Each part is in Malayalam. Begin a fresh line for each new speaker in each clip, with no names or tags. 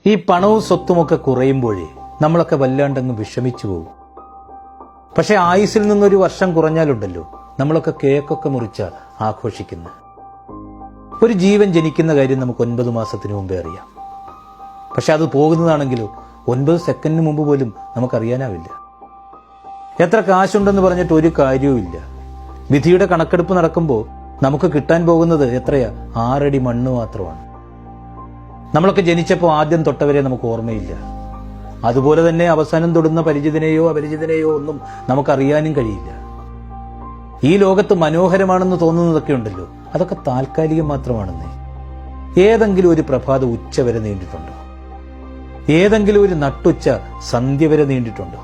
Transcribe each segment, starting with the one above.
ഈ പണവും സ്വത്തുമൊക്കെ കുറയുമ്പോഴേ നമ്മളൊക്കെ വല്ലാണ്ടങ്ങ് വിഷമിച്ചു പോകും. പക്ഷെ ആയുസിൽ നിന്നൊരു വർഷം കുറഞ്ഞാലുണ്ടല്ലോ നമ്മളൊക്കെ കേക്കൊക്കെ മുറിച്ച ആഘോഷിക്കുന്ന ഒരു ജീവൻ ജനിക്കുന്ന കാര്യം നമുക്ക് 9 മാസത്തിന് മുമ്പേ അറിയാം. പക്ഷെ അത് പോകുന്നതാണെങ്കിലോ 9 സെക്കൻഡിന് മുമ്പ് പോലും നമുക്കറിയാനാവില്ല. എത്ര കാശുണ്ടെന്ന് പറഞ്ഞിട്ട് ഒരു കാര്യവുമില്ല. വിധിയുടെ കണക്കെടുപ്പ് നടക്കുമ്പോൾ നമുക്ക് കിട്ടാൻ പോകുന്നത് എത്രയാ? 6 അടി മണ്ണ് മാത്രമാണ്. നമ്മളൊക്കെ ജനിച്ചപ്പോൾ ആദ്യം തൊട്ടവരെ നമുക്ക് ഓർമ്മയില്ല. അതുപോലെ തന്നെ അവസാനം തൊടുന്ന പരിചിതനെയോ അപരിചിതനെയോ ഒന്നും നമുക്കറിയാനും കഴിയില്ല. ഈ ലോകത്ത് മനോഹരമാണെന്ന് തോന്നുന്നതൊക്കെ ഉണ്ടല്ലോ, അതൊക്കെ താൽക്കാലികം മാത്രമാണെന്നേ. ഏതെങ്കിലും ഒരു പ്രഭാത ഉച്ച വരെ നീണ്ടിട്ടുണ്ടോ? ഏതെങ്കിലും ഒരു നട്ടുച്ച സന്ധ്യ വരെ നീണ്ടിട്ടുണ്ടോ?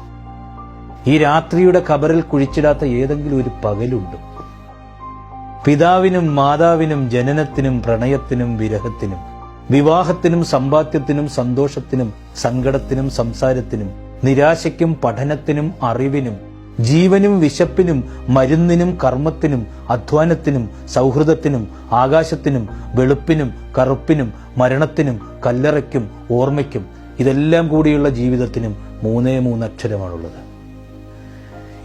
ഈ രാത്രിയുടെ ഖബറിൽ കുഴിച്ചിടാത്ത ഏതെങ്കിലും ഒരു പകലുണ്ടോ? പിതാവിനും മാതാവിനും ജനനത്തിനും പ്രണയത്തിനും വിരഹത്തിനും വിവാഹത്തിനും സമ്പാദ്യത്തിനും സന്തോഷത്തിനും സങ്കടത്തിനും സംസാരത്തിനും നിരാശയ്ക്കും പഠനത്തിനും അറിവിനും ജീവനും വിശപ്പിനും മരുന്നിനും കർമ്മത്തിനും അധ്വാനത്തിനും സൗഹൃദത്തിനും ആകാശത്തിനും വെളുപ്പിനും കറുപ്പിനും മരണത്തിനും കല്ലറയ്ക്കും ഓർമ്മയ്ക്കും ഇതെല്ലാം കൂടിയുള്ള ജീവിതത്തിനും 3 അക്ഷരമാണുള്ളത്.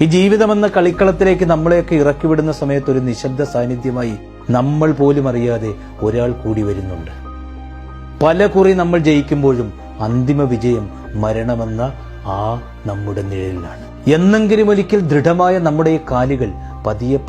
ഈ ജീവിതമെന്ന കളിക്കളത്തിലേക്ക് നമ്മളെയൊക്കെ ഇറക്കിവിടുന്ന സമയത്ത് ഒരു നിശബ്ദ സാന്നിധ്യമായി നമ്മൾ പോലും അറിയാതെ ഒരാൾ കൂടി വരുന്നുണ്ട്. പല കുറി നമ്മൾ ജയിക്കുമ്പോഴും അന്തിമ വിജയം മരണമെന്ന ആ നമ്മുടെ നിഴലിലാണ്. എന്നെങ്കിലും ഒരിക്കൽ ദൃഢമായ നമ്മുടെ ഈ കാലുകൾ പതിയെ